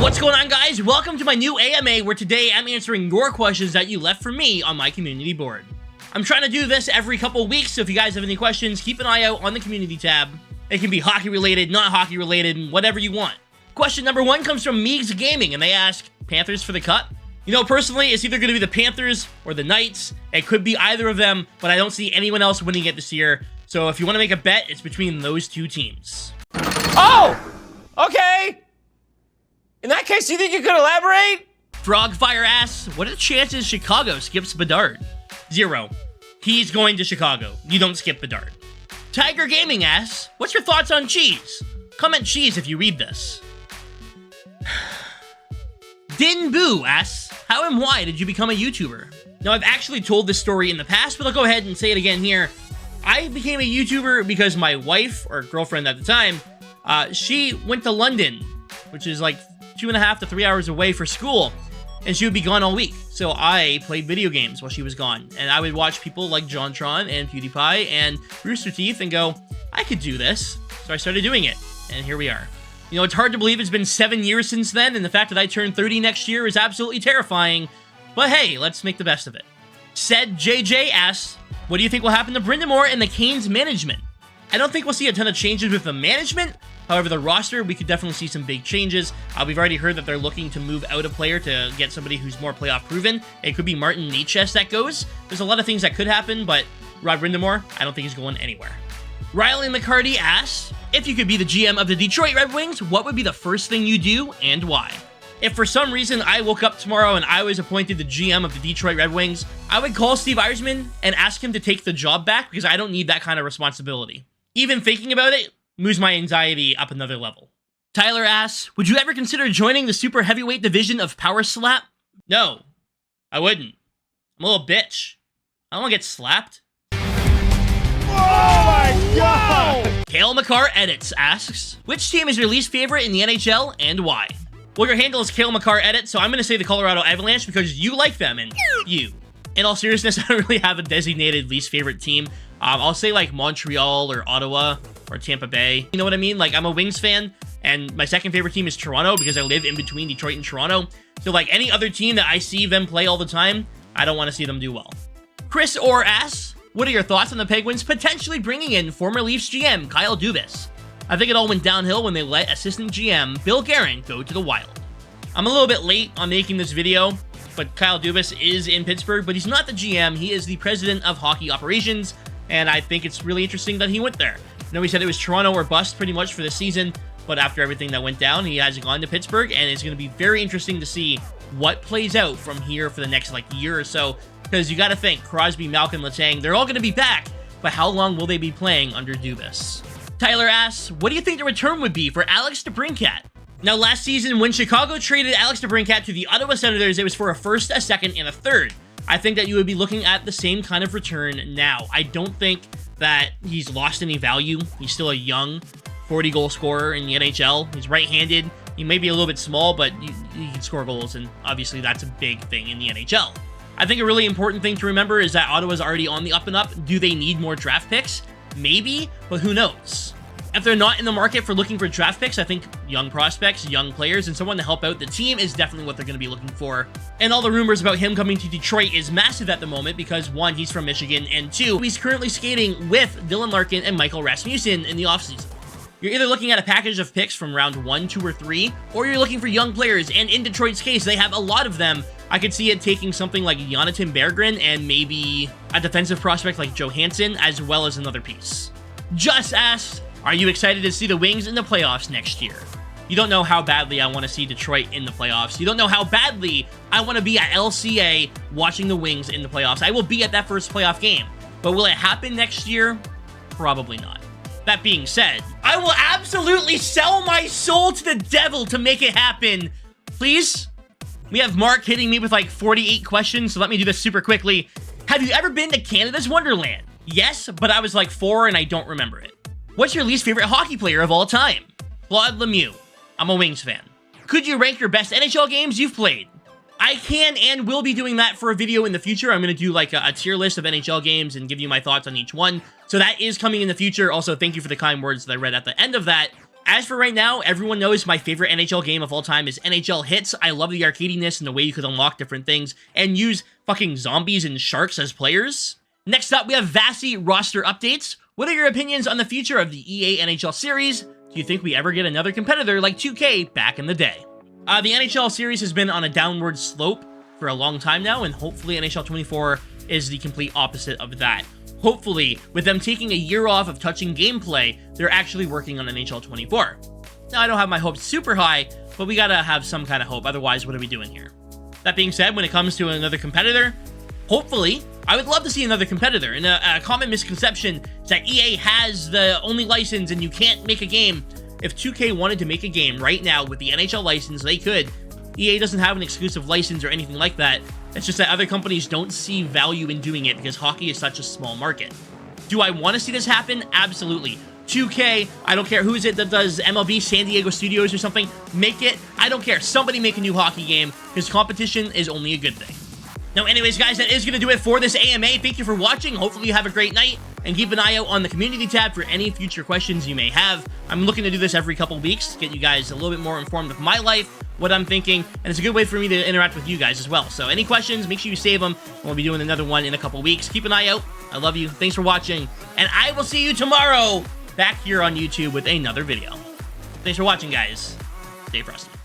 What's going on, guys? Welcome to my new AMA, where today I'm answering your questions that you left for me on my community board. I'm trying to do this every couple of weeks, so if you guys have any questions, keep an eye out on the community tab. It can be hockey related, not hockey related, whatever you want. Question number 1 comes from Meegs Gaming, and they ask, Panthers for the cup? You know, personally, it's either going to be the Panthers or the Knights. It could be either of them, but I don't see anyone else winning it this year. So if you want to make a bet, it's between those two teams. Oh! Okay! In that case, do you think you could elaborate? Frogfire asks, what are the chances Chicago skips Bedard? 0. He's going to Chicago. You don't skip Bedard. Tiger Gaming asks, what's your thoughts on cheese? Comment cheese if you read this. Din Boo asks, how and why did you become a YouTuber? Now, I've actually told this story in the past, but I'll go ahead and say it again here. I became a YouTuber because my wife, or girlfriend at the time, she went to London, which is like 2.5 to 3 hours away for school, and she would be gone all week. So I played video games while she was gone, and I would watch people like JonTron and PewDiePie and Rooster Teeth and go, I could do this. So I started doing it, and here we are. You know, it's hard to believe it's been 7 years since then, and the fact that I turn 30 next year is absolutely terrifying, but hey, let's make the best of it. Said JJ asks, what do you think will happen to Brindamore and the Keynes management? I don't think we'll see a ton of changes with the management. However, the roster, we could definitely see some big changes. We've already heard that they're looking to move out a player to get somebody who's more playoff proven. It could be Martin Necas that goes. There's a lot of things that could happen, but Rod Brindamore, I don't think he's going anywhere. Riley McCarty asks, if you could be the GM of the Detroit Red Wings, what would be the first thing you do and why? If for some reason I woke up tomorrow and I was appointed the GM of the Detroit Red Wings, I would call Steve Yzerman and ask him to take the job back because I don't need that kind of responsibility. Even thinking about it moves my anxiety up another level. Tyler asks, would you ever consider joining the super heavyweight division of Power Slap? No, I wouldn't. I'm a little bitch. I don't want to get slapped. Oh my god! Kale McCarr Edits asks, which team is your least favorite in the NHL and why? Well, your handle is Kale McCarr Edit, so I'm going to say the Colorado Avalanche because you like them and you. In all seriousness, I don't really have a designated least favorite team. I'll say like Montreal or Ottawa or Tampa Bay. You know what I mean? Like, I'm a Wings fan, and my second favorite team is Toronto because I live in between Detroit and Toronto. So like any other team that I see them play all the time, I don't want to see them do well. Chris Orr asks, what are your thoughts on the Penguins potentially bringing in former Leafs GM Kyle Dubis? I think it all went downhill when they let assistant GM Bill Guerin go to the Wild. I'm a little bit late on making this video, but Kyle Dubis is in Pittsburgh, but he's not the GM. He is the president of hockey operations, and I think it's really interesting that he went there. I know he said it was Toronto or bust pretty much for the season, but after everything that went down, he has gone to Pittsburgh, and it's going to be very interesting to see what plays out from here for the next like year or so, because you got to think Crosby, Malkin, Letang, they're all going to be back, but how long will they be playing under Dubis? Tyler asks, what do you think the return would be for Alex DeBrincat? Now, last season, when Chicago traded Alex DeBrincat to the Ottawa Senators, it was for a first, a second, and a third. I think that you would be looking at the same kind of return now. I don't think that he's lost any value. He's still a young 40-goal scorer in the NHL. He's right-handed. He may be a little bit small, but he can score goals, and obviously that's a big thing in the NHL. I think a really important thing to remember is that Ottawa's already on the up and up. Do they need more draft picks? Maybe, but who knows? If they're not in the market for looking for draft picks, I think young prospects, young players, and someone to help out the team is definitely what they're going to be looking for. And all the rumors about him coming to Detroit is massive at the moment because 1, he's from Michigan, and 2, he's currently skating with Dylan Larkin and Michael Rasmussen in the offseason. You're either looking at a package of picks from round 1, 2, or 3, or you're looking for young players, and in Detroit's case, they have a lot of them. I could see it taking something like Jonathan Berggren and maybe a defensive prospect like Johansson, as well as another piece. Just asks, are you excited to see the Wings in the playoffs next year? You don't know how badly I want to see Detroit in the playoffs. You don't know how badly I want to be at LCA watching the Wings in the playoffs. I will be at that first playoff game. But will it happen next year? Probably not. That being said, I will absolutely sell my soul to the devil to make it happen. Please? We have Mark hitting me with like 48 questions, so let me do this super quickly. Have you ever been to Canada's Wonderland? Yes, but I was like 4 and I don't remember it. What's your least favorite hockey player of all time? Claude Lemieux. I'm a Wings fan. Could you rank your best NHL games you've played? I can and will be doing that for a video in the future. I'm going to do like a tier list of NHL games and give you my thoughts on each one. So that is coming in the future. Also, thank you for the kind words that I read at the end of that. As for right now, everyone knows my favorite NHL game of all time is NHL Hits. I love the arcadiness and the way you could unlock different things and use fucking zombies and sharks as players. Next up, we have Vasi roster updates. What are your opinions on the future of the EA NHL series? Do you think we ever get another competitor like 2K back in the day? The NHL series has been on a downward slope for a long time now, and hopefully NHL 24 is the complete opposite of that. Hopefully, with them taking a year off of touching gameplay, they're actually working on NHL 24. Now, I don't have my hopes super high, but we gotta have some kind of hope, otherwise what are we doing here? That being said, when it comes to another competitor, hopefully, I would love to see another competitor. And a common misconception is that EA has the only license and you can't make a game. If 2K wanted to make a game right now with the NHL license, they could. EA doesn't have an exclusive license or anything like that. It's just that other companies don't see value in doing it because hockey is such a small market. Do I want to see this happen? Absolutely. 2K, I don't care who is it that does MLB, San Diego Studios or something, make it. I don't care. Somebody make a new hockey game because competition is only a good thing. Now, anyways, guys, that is going to do it for this AMA. Thank you for watching. Hopefully you have a great night, and keep an eye out on the community tab for any future questions you may have. I'm looking to do this every couple weeks to get you guys a little bit more informed of my life, what I'm thinking, and it's a good way for me to interact with you guys as well. So any questions, make sure you save them, and we'll be doing another one in a couple weeks. Keep an eye out. I love you. Thanks for watching, and I will see you tomorrow back here on YouTube with another video. Thanks for watching, guys. Stay frosty.